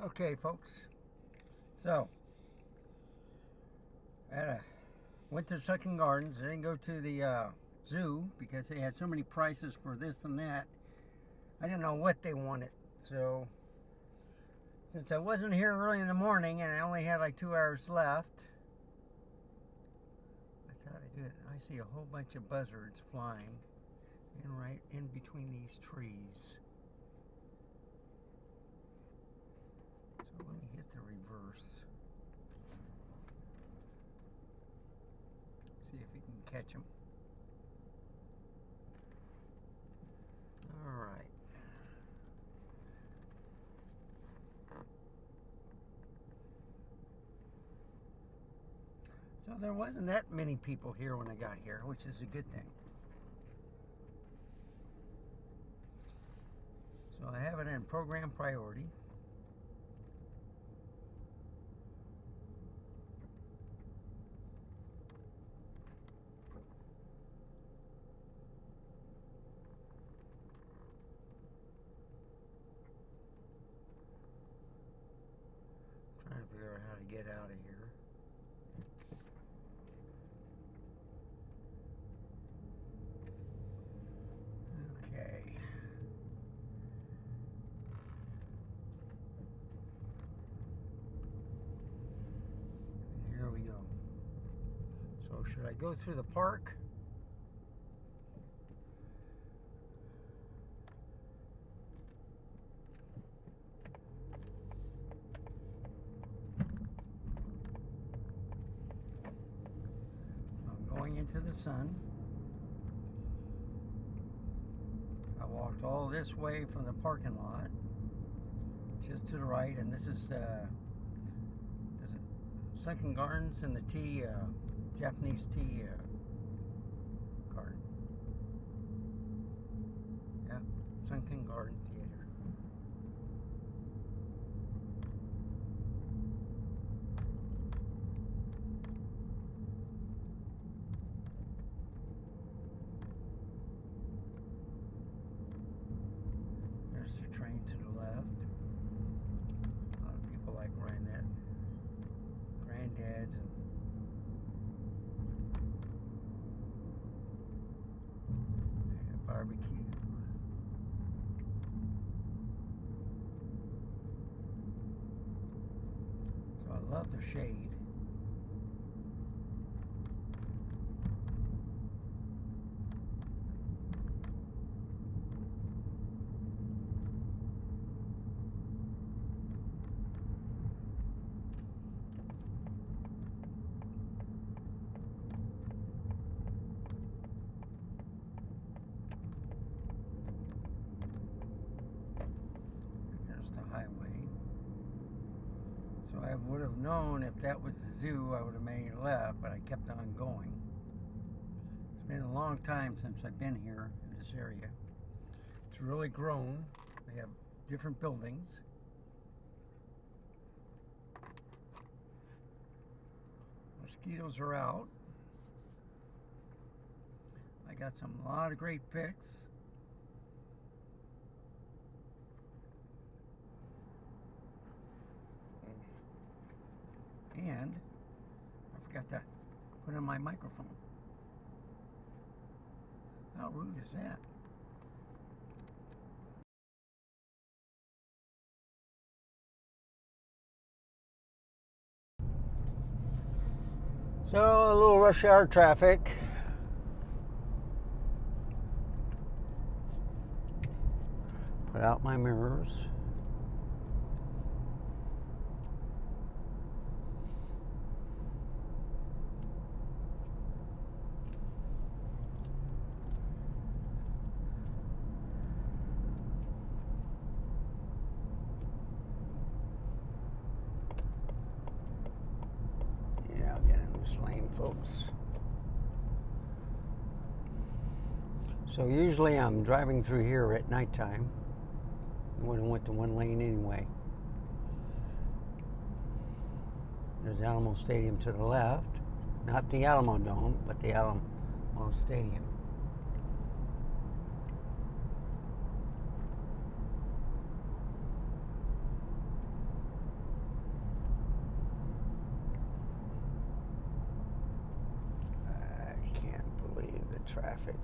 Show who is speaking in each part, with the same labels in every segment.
Speaker 1: Okay, folks. So, went to Sunken Gardens. I didn't go to the zoo because they had so many prices for this and that. I didn't know what they wanted. So, since I wasn't here early in the morning and I only had like 2 hours left, I thought I'd do it. I see a whole bunch of buzzards flying right in between these trees. So let me hit the reverse. See if we can catch them. All right. So there wasn't that many people here when I got here, which is a good thing. So I have it in program priority. Trying to figure out how to get out of here. Okay. And here we go. So should I go through the park? Into the sun. I walked all this way from the parking lot, just to the right, and this is Sunken Gardens and the Japanese tea garden. Yeah, Sunken Garden Theater. Train to the left. A lot of people like riding that. Granddads and barbecue. So I love the shade. Highway. So I would have known if that was the zoo, I would have made a left, but I kept on going. It's been a long time since I've been here in this area. It's really grown. They have different buildings. Mosquitoes are out. I got a lot of great pics. And I forgot to put in my microphone. How rude is that? So a little rush hour traffic. Put out my mirrors. Lane, folks. So usually I'm driving through here at nighttime. I would have went to one lane anyway. There's Alamo Stadium to the left. Not the Alamo Dome, but the Alamo Stadium. traffic.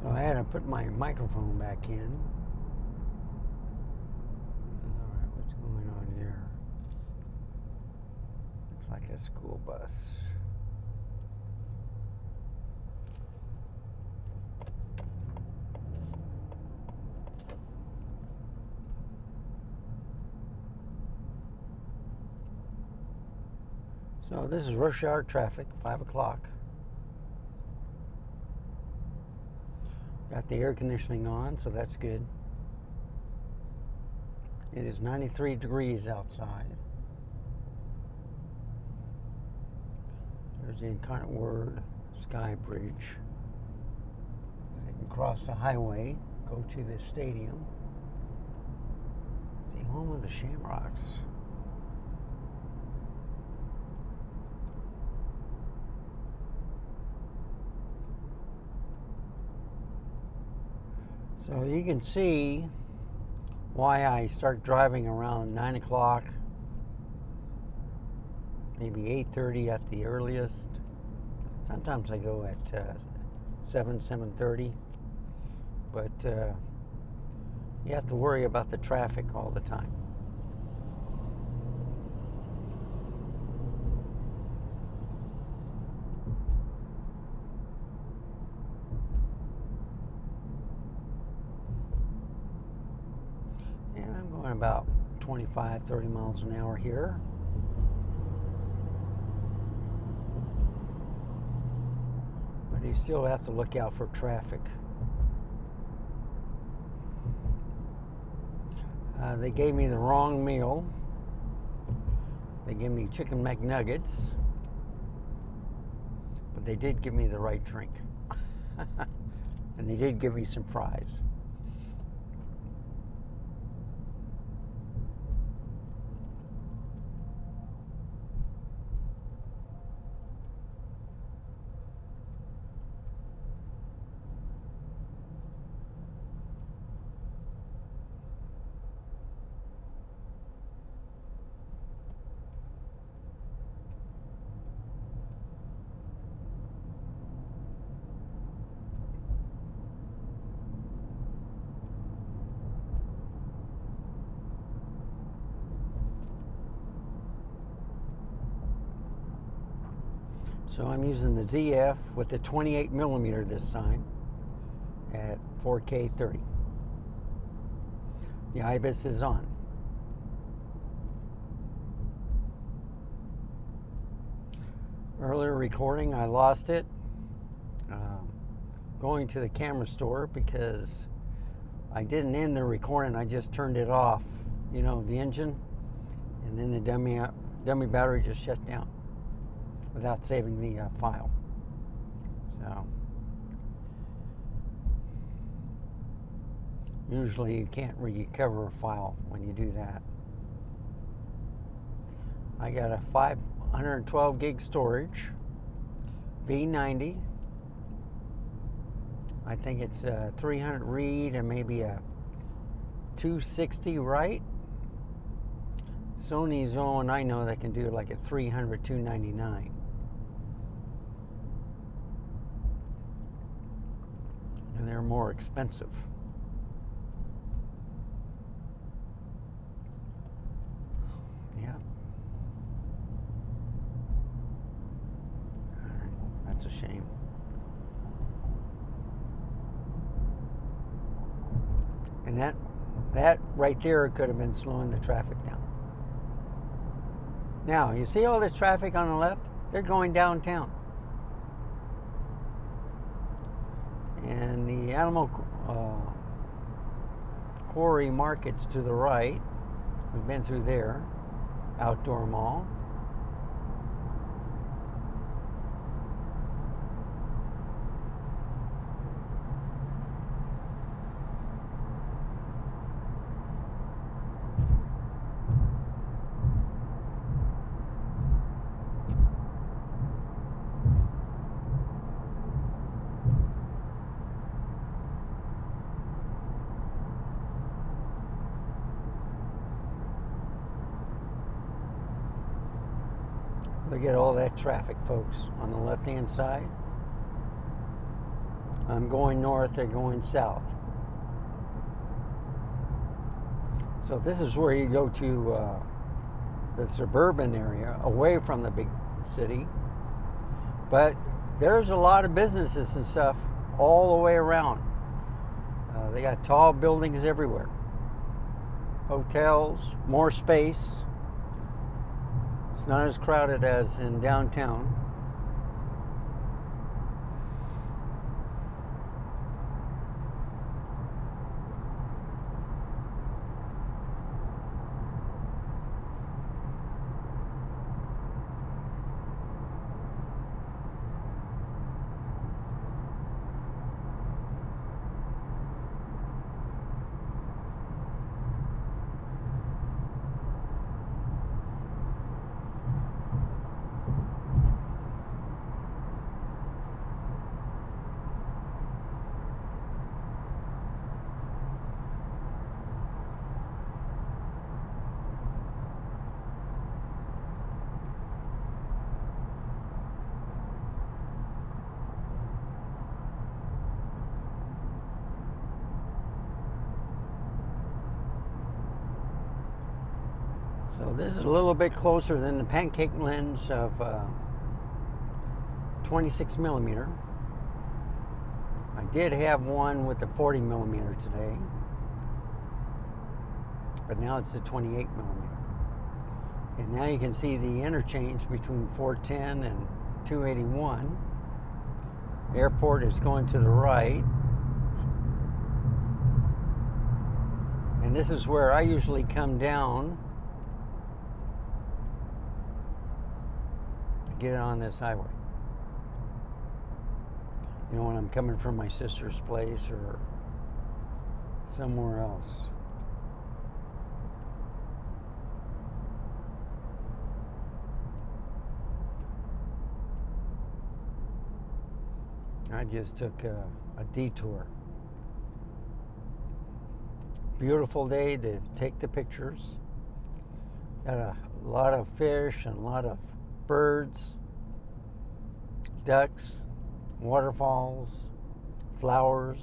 Speaker 1: So I had to put my microphone back in. Alright, what's going on here? Looks like a school bus. So this is rush hour traffic, 5 o'clock. Got the air conditioning on, so that's good. It is 93 degrees outside. There's the Incarnate Word Sky Bridge. I can cross the highway, go to the stadium. It's the home of the Shamrocks. So you can see why I start driving around 9 o'clock, maybe 8:30 at the earliest. Sometimes I go at 7:30, but you have to worry about the traffic all the time. And I'm going about 25, 30 miles an hour here. But you still have to look out for traffic. They gave me the wrong meal. They gave me chicken McNuggets, but they did give me the right drink. And they did give me some fries. So I'm using the Zf with the 28mm this time at 4K 30. The IBIS is on. Earlier recording, I lost it. Going to the camera store because I didn't end the recording, I just turned it off, you know, the engine, and then the dummy battery just shut down without saving the file. So usually you can't recover a file when you do that. I got a 512 gig storage, V90. I think it's a 300 read and maybe a 260 write. Sony's own, I know they can do like a 300, 299. And they're more expensive. Yeah. That's a shame. And that right there could have been slowing the traffic down. Now, you see all this traffic on the left? They're going downtown. And the animal quarry market's to the right. We've been through there. Outdoor mall. Look at all that traffic, folks, on the left-hand side. I'm going north, they're going south. So this is where you go to the suburban area, away from the big city. But there's a lot of businesses and stuff all the way around. They got tall buildings everywhere. Hotels, more space. It's not as crowded as in downtown. So this is a little bit closer than the pancake lens of 26 millimeter. I did have one with the 40 millimeter today, but now it's the 28 millimeter. And now you can see the interchange between 410 and 281. The airport is going to the right. And this is where I usually come down to get on this highway. You know, when I'm coming from my sister's place or somewhere else. I just took a detour. Beautiful day to take the pictures. Got a lot of fish and a lot of birds, ducks, waterfalls, flowers.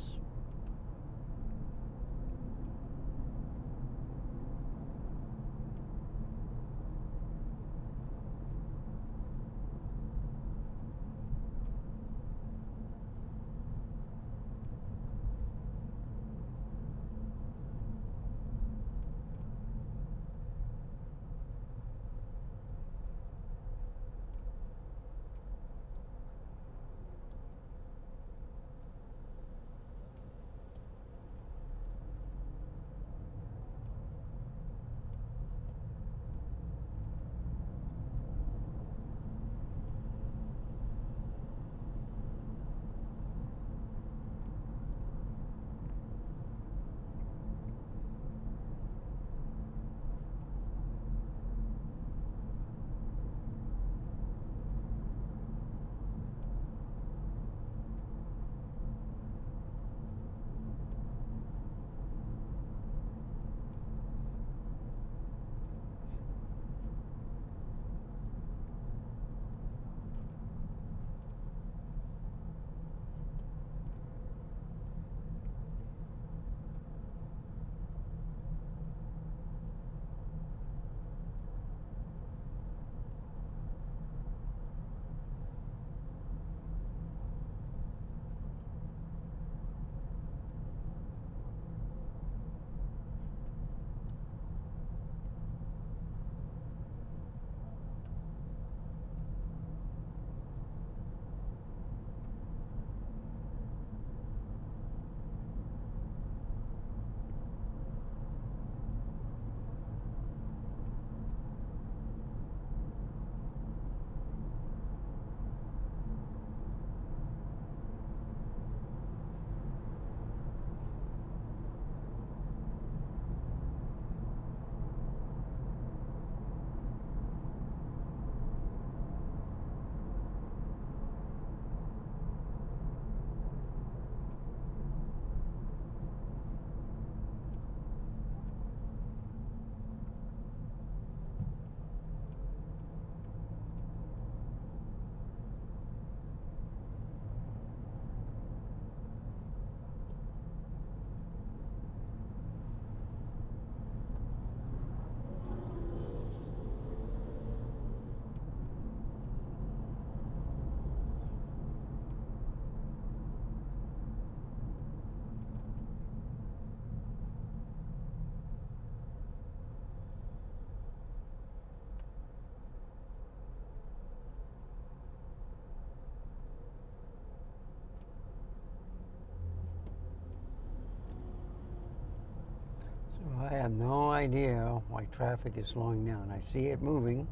Speaker 1: have no idea why traffic is slowing down. I see it moving.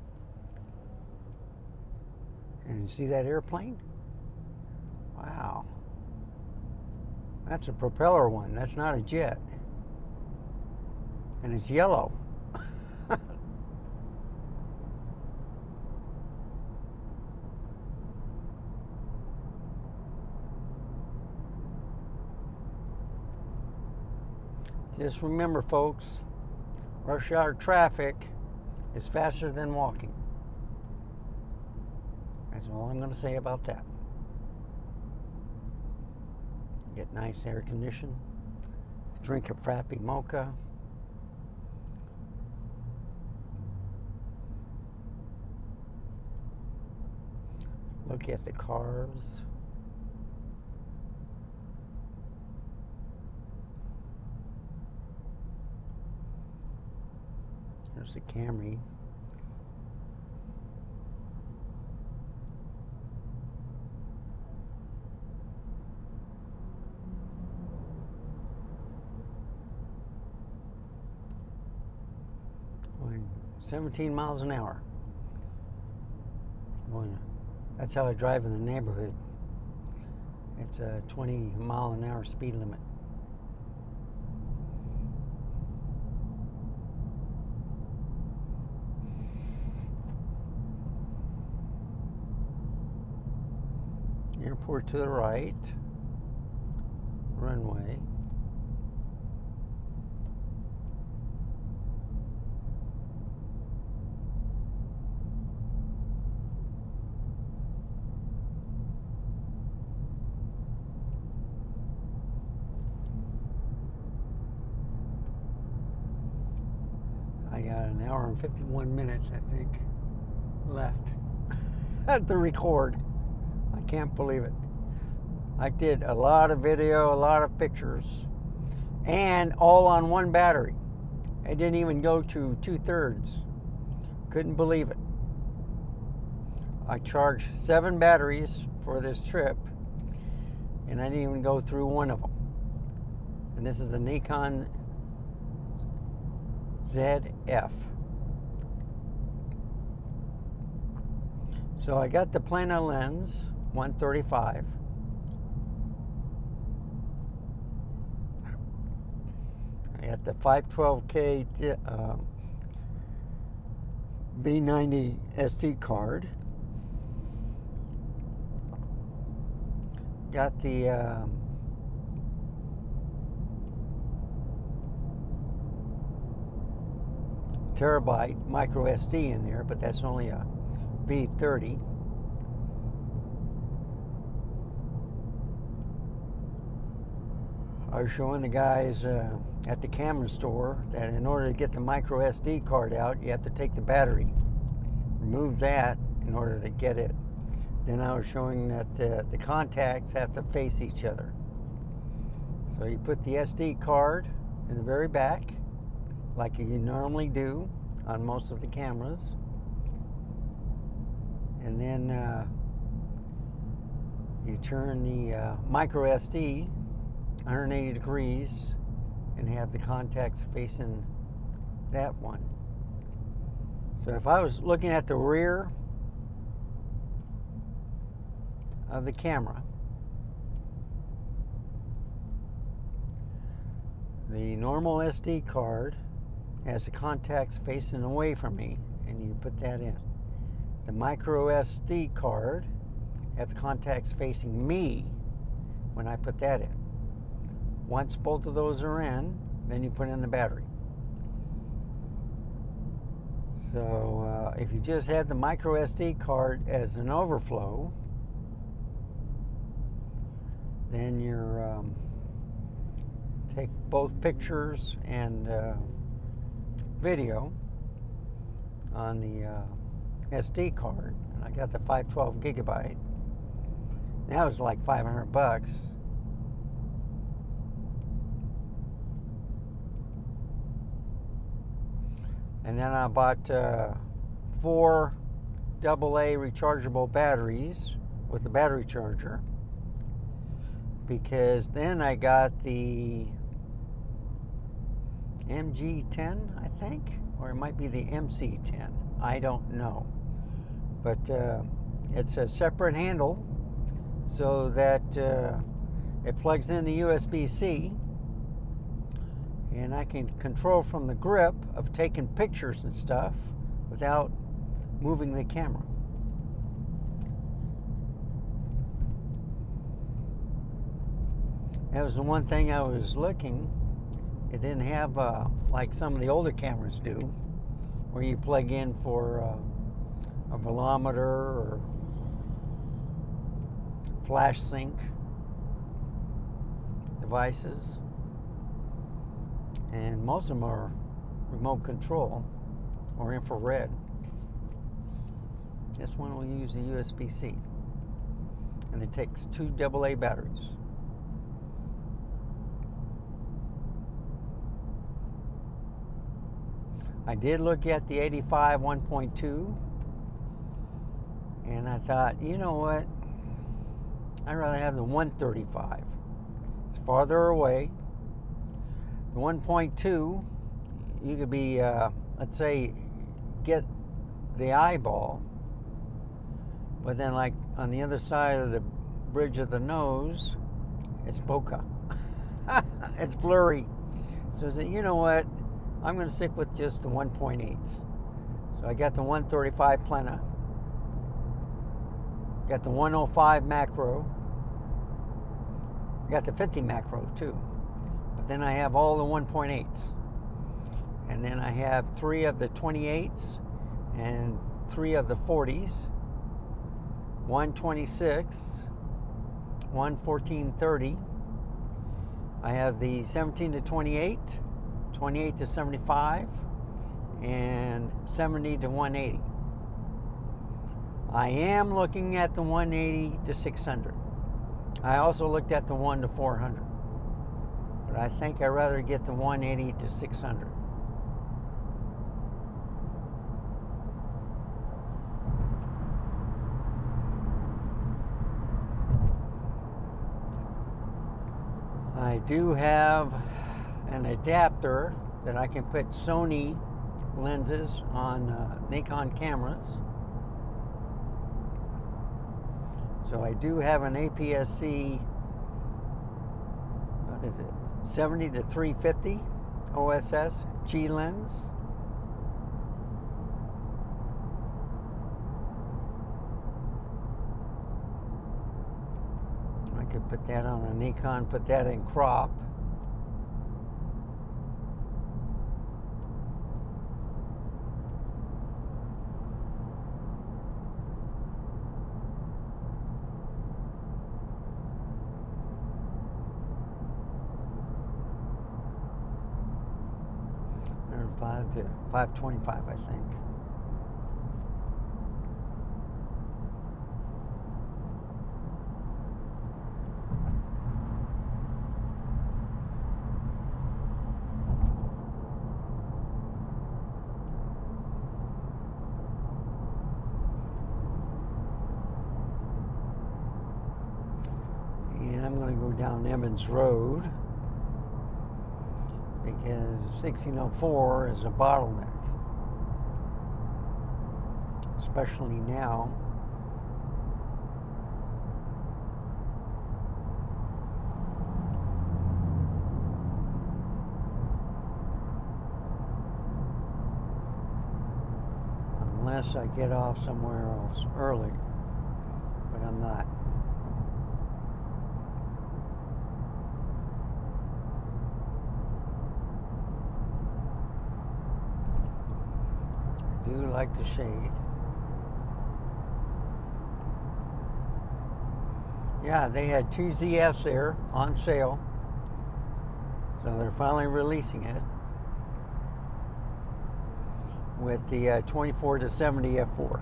Speaker 1: And you see that airplane? Wow. That's a propeller one. That's not a jet. And it's yellow. Just remember, folks, rush hour traffic is faster than walking. That's all I'm going to say about that. Get nice air conditioning. Drink a frappy mocha. Look at the cars. There's the Camry. Going 17 miles an hour. That's how I drive in the neighborhood. It's a 20-mile-an-hour speed limit. Airport to the right. Runway. I got an hour and 51 minutes, I think, left to record. I can't believe it. I did a lot of video, a lot of pictures, and all on one battery. I didn't even go to 2/3. Couldn't believe it. I charged 7 batteries for this trip, and I didn't even go through one of them. And this is the Nikon Zf. So I got the plano lens, 135. I got the 512K B90 SD card. Got the terabyte micro SD in there, but that's only a B30. I was showing the guys at the camera store that in order to get the micro SD card out, you have to take the battery, remove that in order to get it. Then I was showing that the contacts have to face each other. So you put the SD card in the very back, like you normally do on most of the cameras. And then you turn the micro SD 180 degrees and have the contacts facing that one. So if I was looking at the rear of the camera, the normal SD card has the contacts facing away from me, and you put that in. The micro SD card has the contacts facing me when I put that in. Once both of those are in, then you put in the battery. So if you just had the micro SD card as an overflow, then you're take both pictures and video on the SD card. And I got the 512 gigabyte. That was like $500. And then I bought 4 AA rechargeable batteries with the battery charger, because then I got the MG10, I think, or it might be the MC10. I don't know. But it's a separate handle so that it plugs in the USB-C, and I can control from the grip of taking pictures and stuff without moving the camera. That was the one thing I was looking. It didn't have like some of the older cameras do, where you plug in for a velometer or flash sync devices, and most of them are remote control or infrared. This one will use the USB-C, and it takes 2 AA batteries. I did look at the 85 1.2, and I thought, you know what, I'd rather have the 135. It's farther away. The 1.2, you could be, let's say, get the eyeball, but then like on the other side of the bridge of the nose, it's bokeh. It's blurry. So I said, you know what, I'm going to stick with just the 1.8s. So I got the 135 plena, got the 105 macro, got the 50 macro too. But then I have all the 1.8s. And then I have 3 of the 28s and 3 of the 40s, 126, 11430. I have the 17 to 28, 28 to 75, and 70 to 180. I am looking at the 180 to 600. I also looked at the 1 to 400, but I think I'd rather get the 180 to 600. I do have an adapter that I can put Sony lenses on Nikon cameras. So I do have an APS-C, what is it, 70 to 350 OSS G lens. I could put that on a Nikon, put that in crop. To 525, I think. And I'm going to go down Evans Road, because 1604 is a bottleneck, especially now. Unless I get off somewhere else early, but I'm not. I do like the shade. Yeah, they had 2 ZFs there on sale, so they're finally releasing it with the 24 to 70 f4.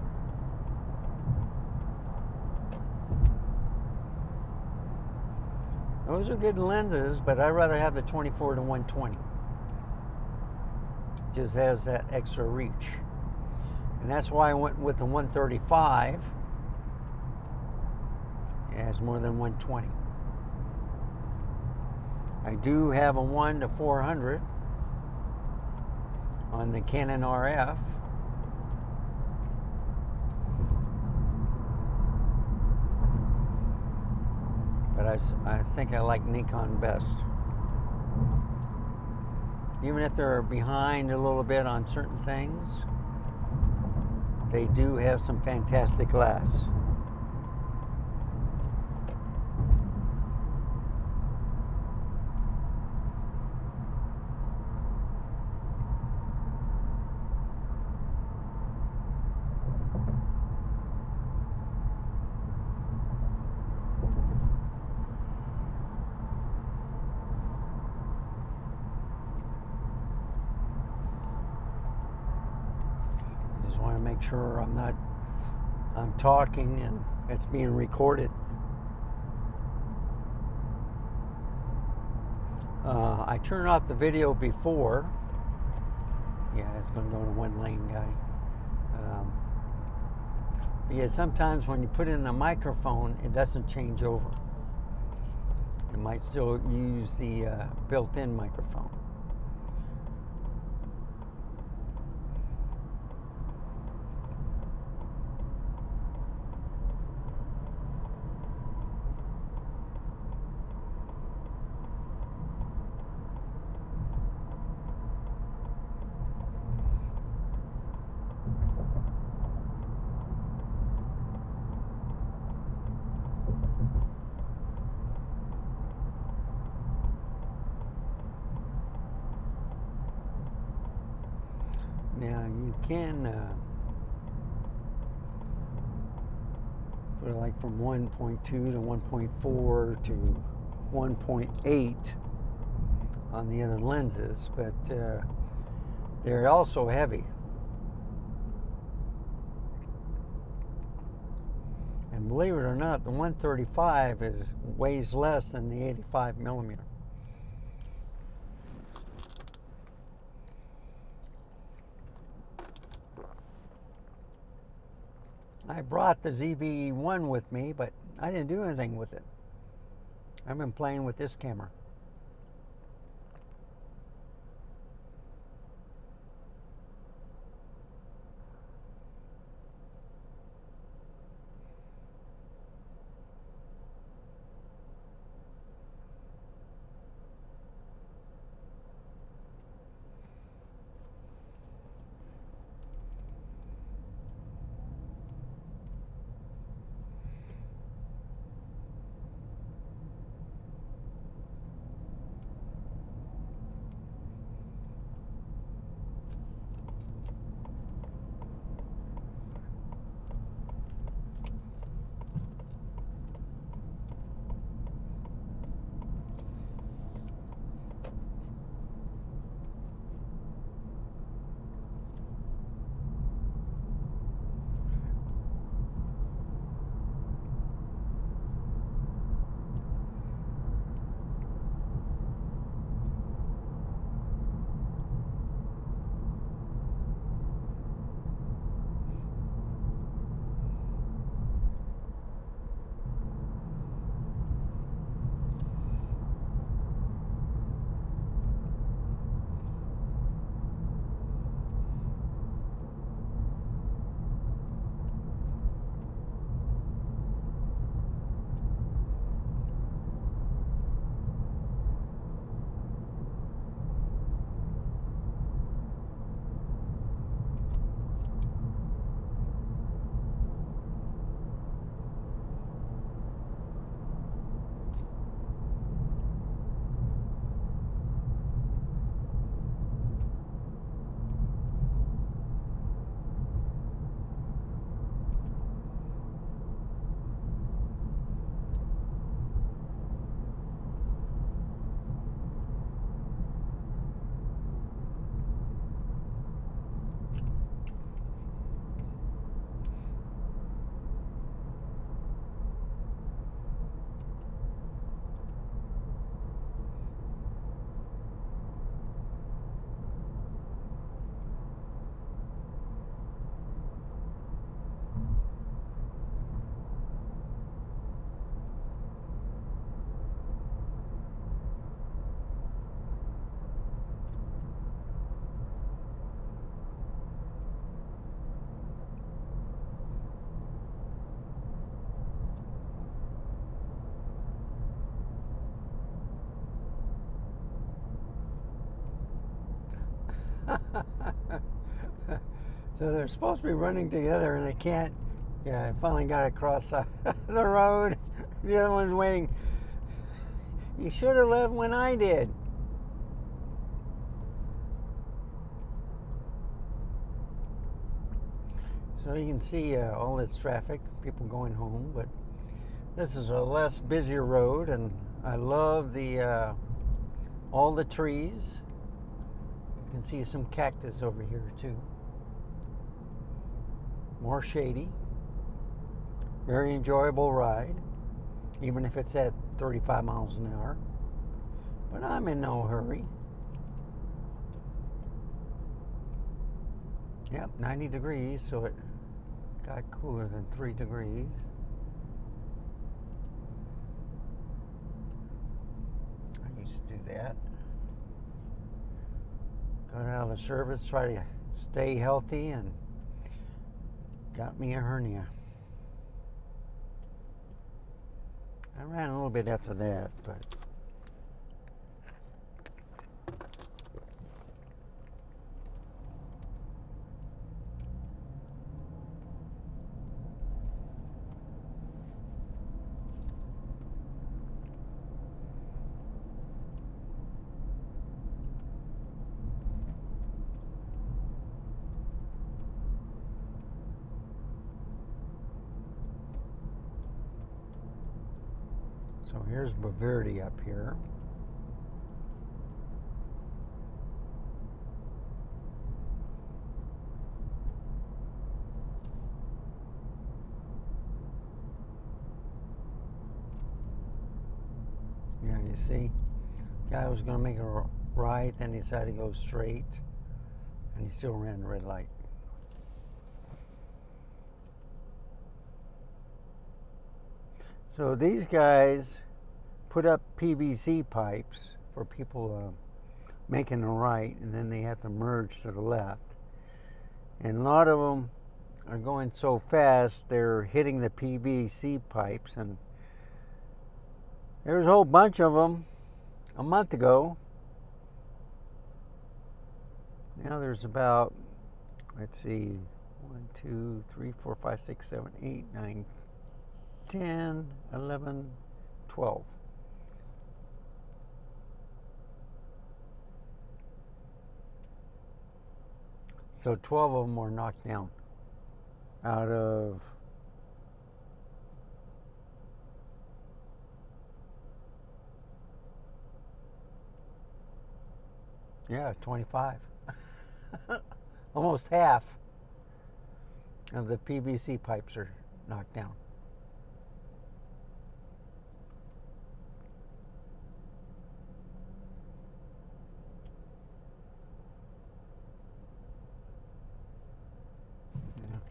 Speaker 1: Those are good lenses, but I'd rather have the 24 to 120. It just has that extra reach. And that's why I went with the 135. It has more than 120. I do have a 1 to 400. on the Canon RF. But I think I like Nikon best. Even if they're behind a little bit on certain things, they do have some fantastic glass. I want to make sure I'm talking and it's being recorded. I turned off the video before. Yeah, it's going to go to one lane, guy. Because sometimes when you put in a microphone, it doesn't change over. It might still use the built-in microphone. Now you can put it like from 1.2 to 1.4 to 1.8 on the other lenses, but they're also heavy. And believe it or not, the 135 weighs less than the 85 millimeter. I brought the ZV-1 with me, but I didn't do anything with it. I've been playing with this camera. So they're supposed to be running together and they can't. Yeah, I finally got across the road. The other one's waiting. You should have left when I did. So you can see all this traffic, people going home, but this is a less busier road, and I love the all the trees. You can see some cactus over here too. More shady. Very enjoyable ride, even if it's at 35 miles an hour. But I'm in no hurry. Yep, 90 degrees, so it got cooler than 3 degrees. I used to do that. Got out of the service, try to stay healthy, and got me a hernia. I ran a little bit after that, but so here's Baverde up here. Yeah, you see, guy was going to make a right, then he decided to go straight, and he still ran the red light. So these guys put up PVC pipes for people making a right, and then they have to merge to the left. And a lot of them are going so fast, they're hitting the PVC pipes, and there's a whole bunch of them a month ago. Now there's about, let's see, 1, 2, 3, 4, 5, 6, 7, 8, 9, 10, 11, 12. So 12 of them were knocked down out of 25. Almost half of the PVC pipes are knocked down.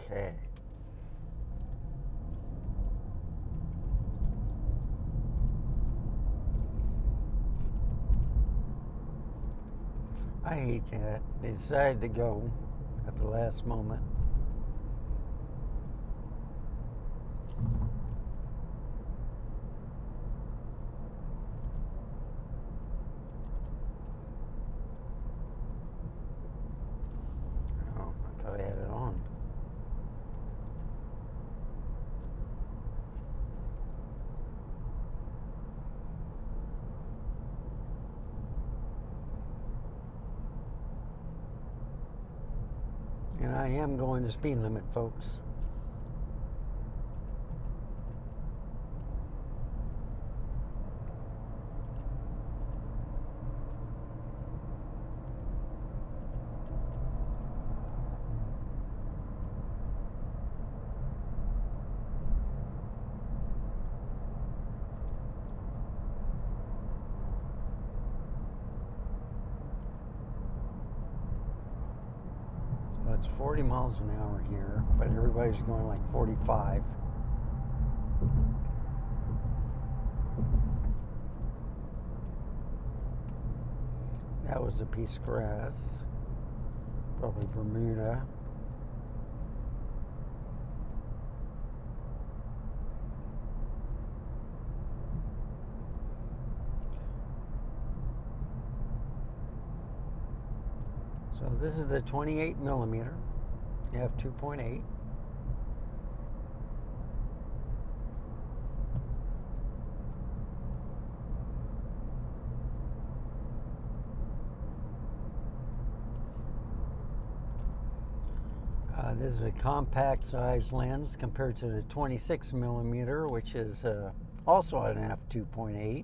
Speaker 1: Okay. I hate that. They decided to go at the last moment. Oh, I thought I had it on. And I am going the speed limit, folks. It's 40 miles an hour here, but everybody's going like 45. That was a piece of grass, probably Bermuda. So this is the 28 millimeter. f2.8. This is a compact size lens compared to the 26 millimeter, which is also an f2.8,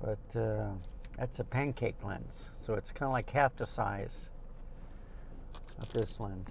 Speaker 1: but that's a pancake lens, so it's kind of like half the size of this lens.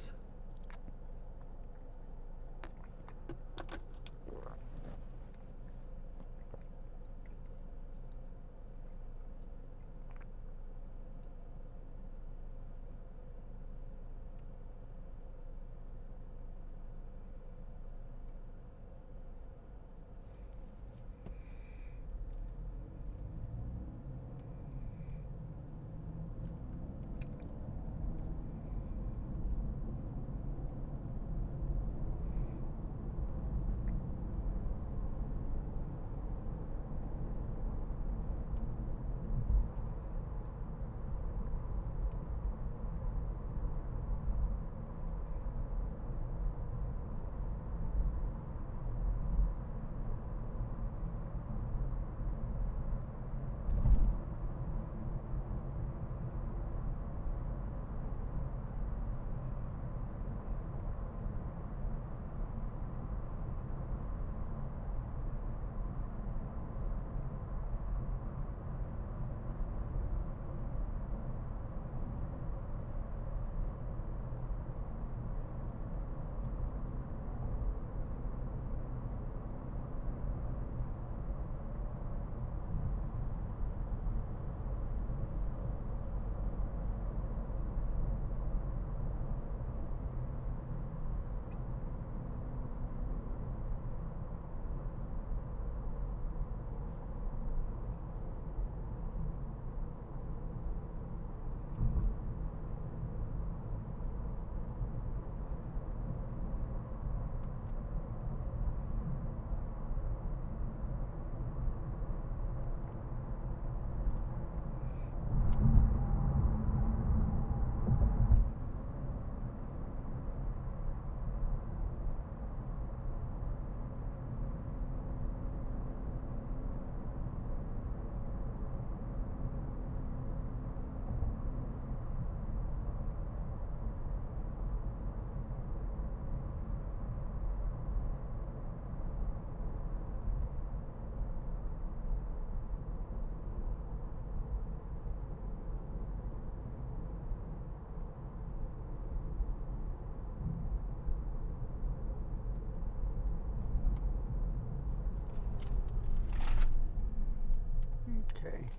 Speaker 1: Okay.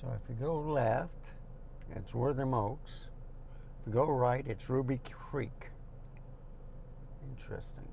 Speaker 1: So if you go left, it's Wortham Oaks. If you go right, it's Ruby Creek. Interesting.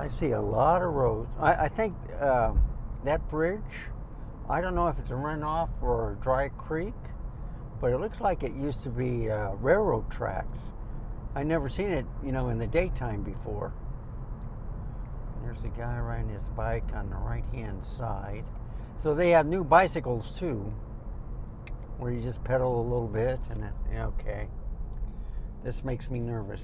Speaker 1: I see a lot of roads. I think that bridge, I don't know if it's a runoff or a dry creek, but it looks like it used to be railroad tracks. I never seen it, in the daytime before. There's a guy riding his bike on the right-hand side. So they have new bicycles too, where you just pedal a little bit and then, okay. This makes me nervous.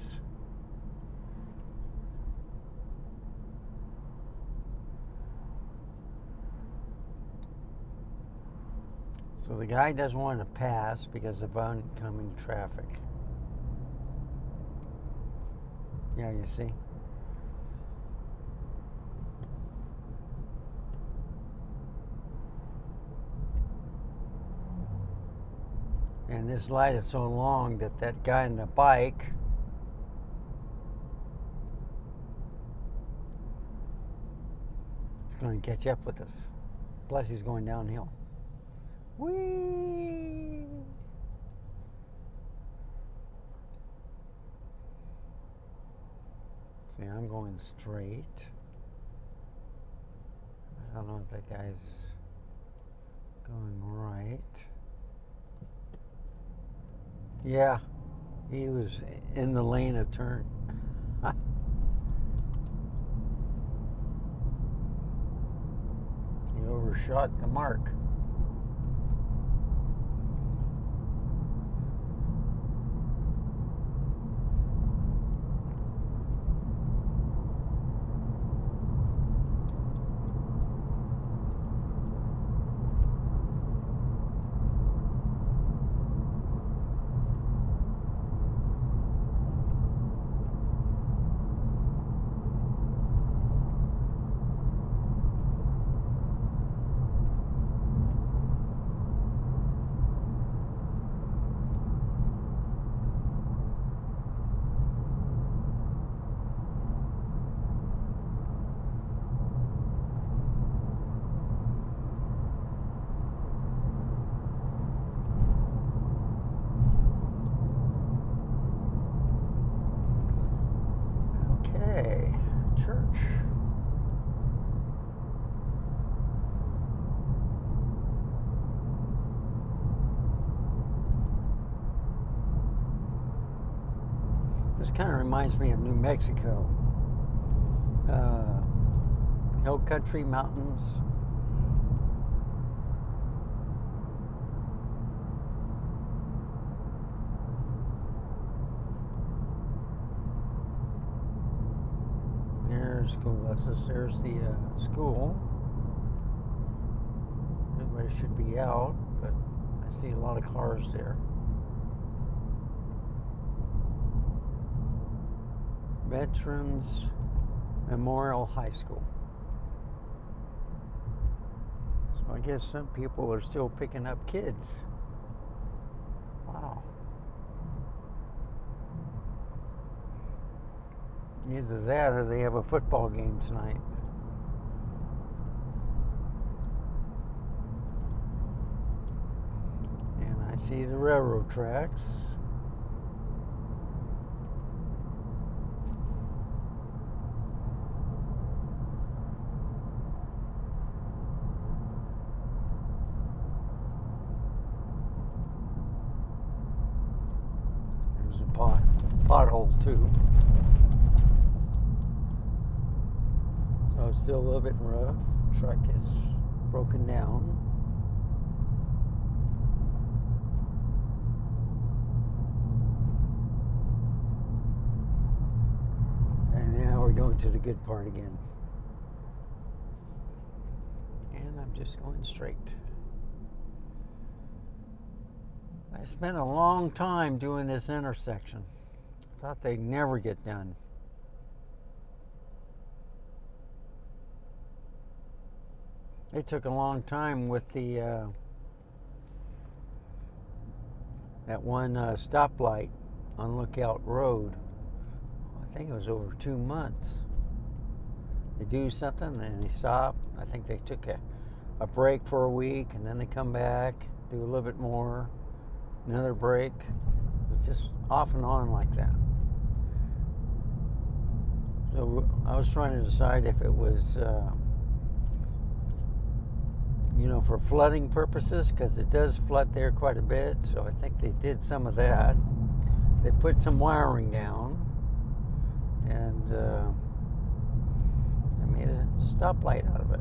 Speaker 1: So the guy doesn't want to pass because of oncoming traffic. Yeah, you see? And this light is so long that guy on the bike is going to catch up with us. Plus he's going downhill. Whee! See, I'm going straight. I don't know if that guy's going right. Yeah, he was in the lane of turn. He overshot the mark. Church. This kind of reminds me of New Mexico. Hill country, mountains. There's school buses. There's the school. Everybody should be out, but I see a lot of cars there. Veterans Memorial High School. So I guess some people are still picking up kids. Wow. Either that or they have a football game tonight. And I see the railroad tracks. There's a pothole too. So it's still a little bit rough. Truck is broken down. And now we're going to the good part again. And I'm just going straight. I spent a long time doing this intersection. Thought they'd never get done. It took a long time with the that one stoplight on Lookout Road. I think it was over 2 months. They do something, then they stop. I think they took a break for a week, and then they come back, do a little bit more, another break. It was just off and on like that. So I was trying to decide if it was, for flooding purposes, because it does flood there quite a bit. So I think they did some of that. They put some wiring down, and they made a stoplight out of it.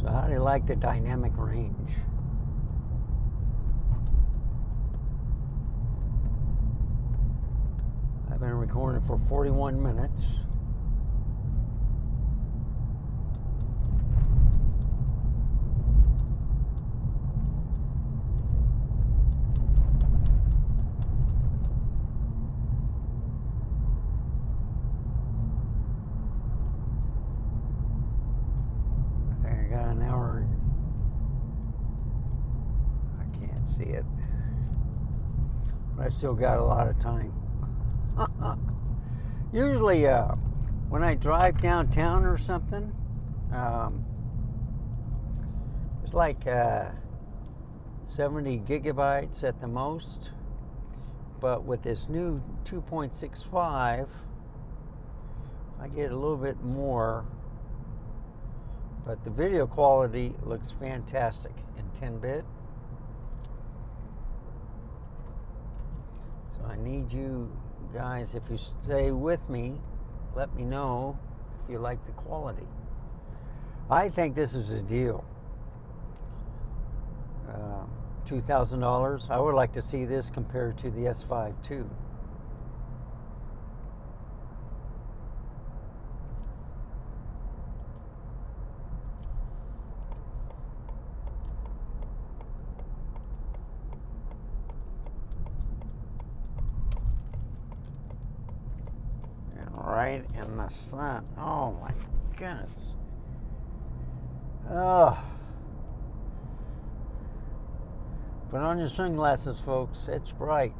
Speaker 1: So how do you like the dynamic range? I've been recording for 41 minutes. Okay, I got an hour. I can't see it, but I still got a lot of time. Usually, when I drive downtown or something, it's like 70 gigabytes at the most. But with this new 2.65, I get a little bit more. But the video quality looks fantastic in 10-bit. So I need you guys, if you stay with me, let me know if you like the quality. I think this is a deal. $2,000. I would like to see this compared to the S5 too. Right in the sun. Oh my goodness. Oh. Put on your sunglasses, folks. It's bright.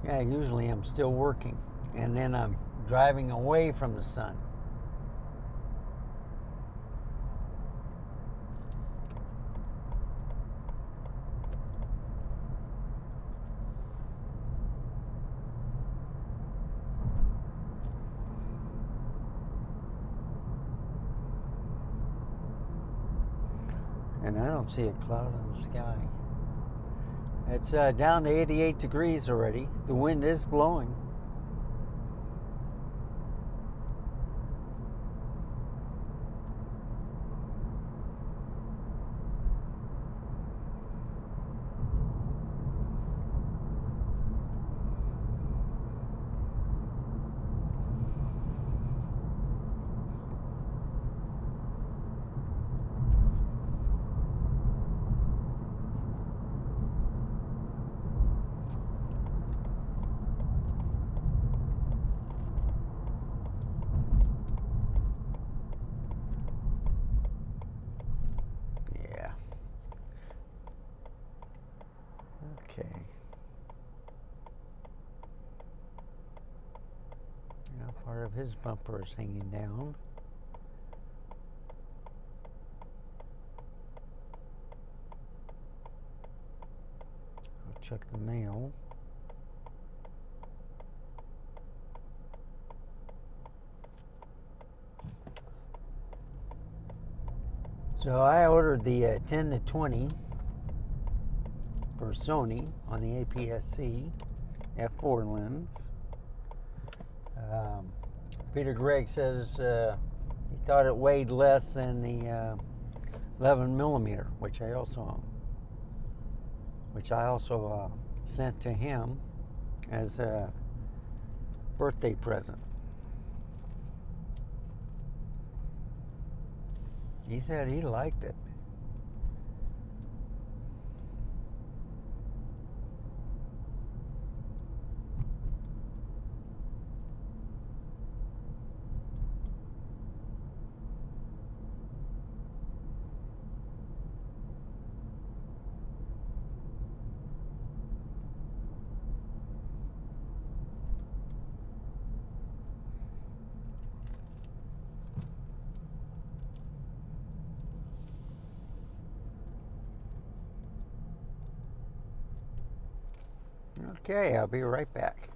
Speaker 1: Yeah, usually I'm still working, and then I'm driving away from the sun. And I don't see a cloud in the sky. It's down to 88 degrees already. The wind is blowing. Okay. Now part of his bumper is hanging down. I'll check the mail. So I ordered the 10 to 20 for Sony on the APS-C f4 lens. Peter Gregg says he thought it weighed less than the 11 millimeter, which I also sent to him as a birthday present. He said he liked it. Okay, I'll be right back.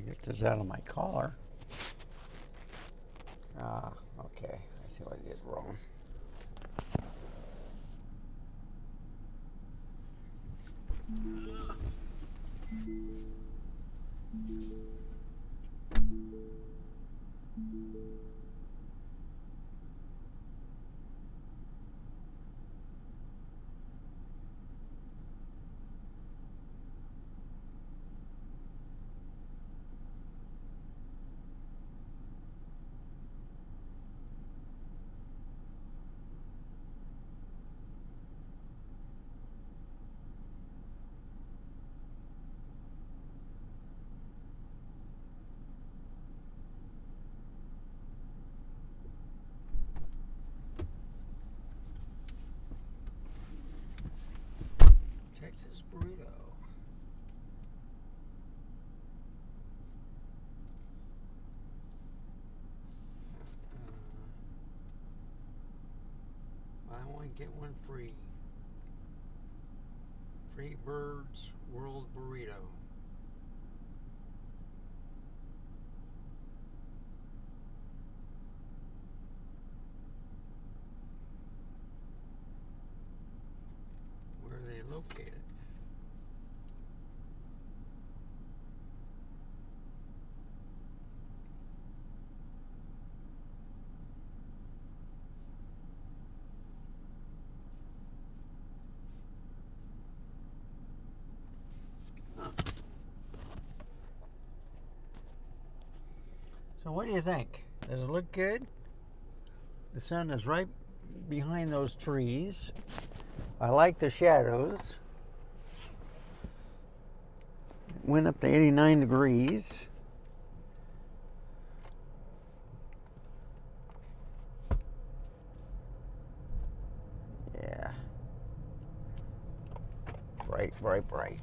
Speaker 1: Get this out of my collar. Okay. I see what I did wrong. Texas burrito. Buy one, get one free. Free Birds World Burrito. Where are they located? So what do you think? Does it look good? The sun is right behind those trees. I like the shadows. It went up to 89 degrees. Yeah. Bright, bright, bright.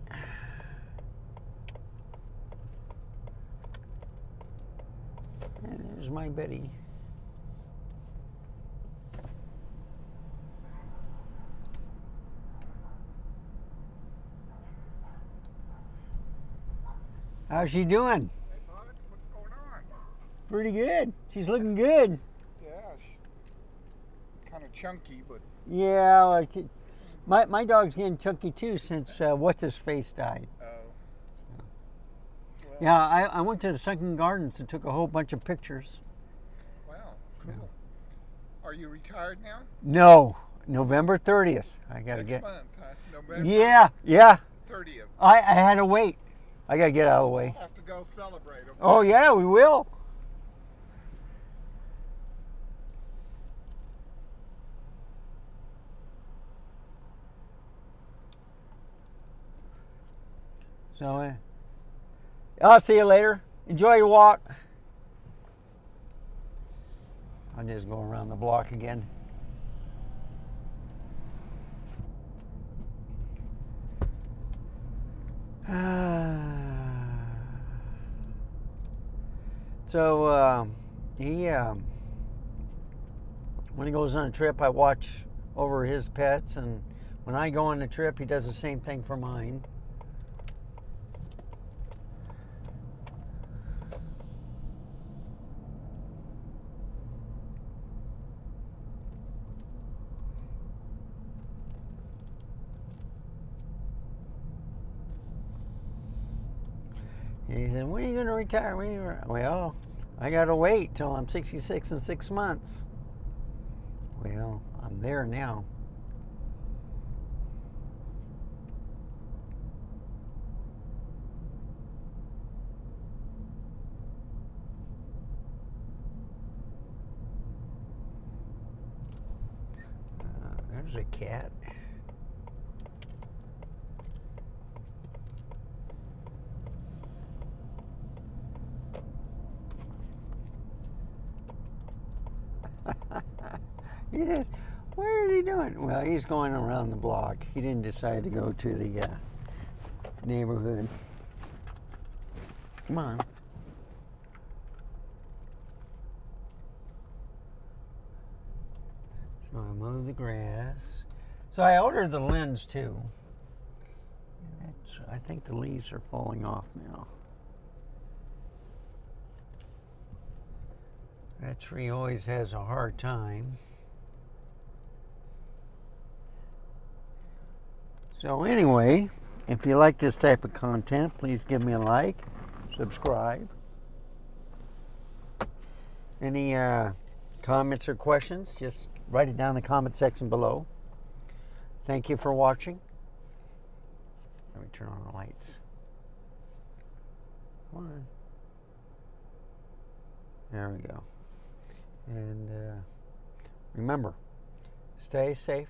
Speaker 1: And there's my Betty. How's she doing?
Speaker 2: Hey, bud, what's going on?
Speaker 1: Pretty good. She's looking good.
Speaker 2: Yeah, she's kind of chunky, but...
Speaker 1: Yeah, well, my dog's getting chunky too since what's-his-face died.
Speaker 2: Oh. Well,
Speaker 1: Yeah, I went to the Sunken Gardens and took a whole bunch of pictures.
Speaker 2: wow, cool.
Speaker 1: Yeah.
Speaker 2: Are you retired now?
Speaker 1: No, November 30th. I gotta
Speaker 2: Next
Speaker 1: get.
Speaker 2: month, huh? November
Speaker 1: Yeah.
Speaker 2: 30th.
Speaker 1: I had to wait. I gotta get out of the way.
Speaker 2: We'll have to go celebrate, okay?
Speaker 1: Oh yeah, we will. So, I'll see you later. Enjoy your walk. I'll just go around the block again. So when he goes on a trip, I watch over his pets, and when I go on a trip, he does the same thing for mine. And he said, "When are you going to retire?" Well, I got to wait till I'm 66 in 6 months. Well, I'm there now. There's a cat. Yeah, where is he doing? Well, he's going around the block. He didn't decide to go to the neighborhood. Come on. Mow the grass. So I ordered the lens too. I think the leaves are falling off now. That tree always has a hard time. So anyway, if you like this type of content, please give me a like, subscribe. Any comments or questions, just write it down in the comment section below. Thank you for watching. Let me turn on the lights. Come on. There we go. And remember, stay safe.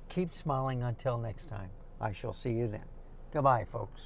Speaker 1: Keep smiling until next time. I shall see you then. Goodbye, folks.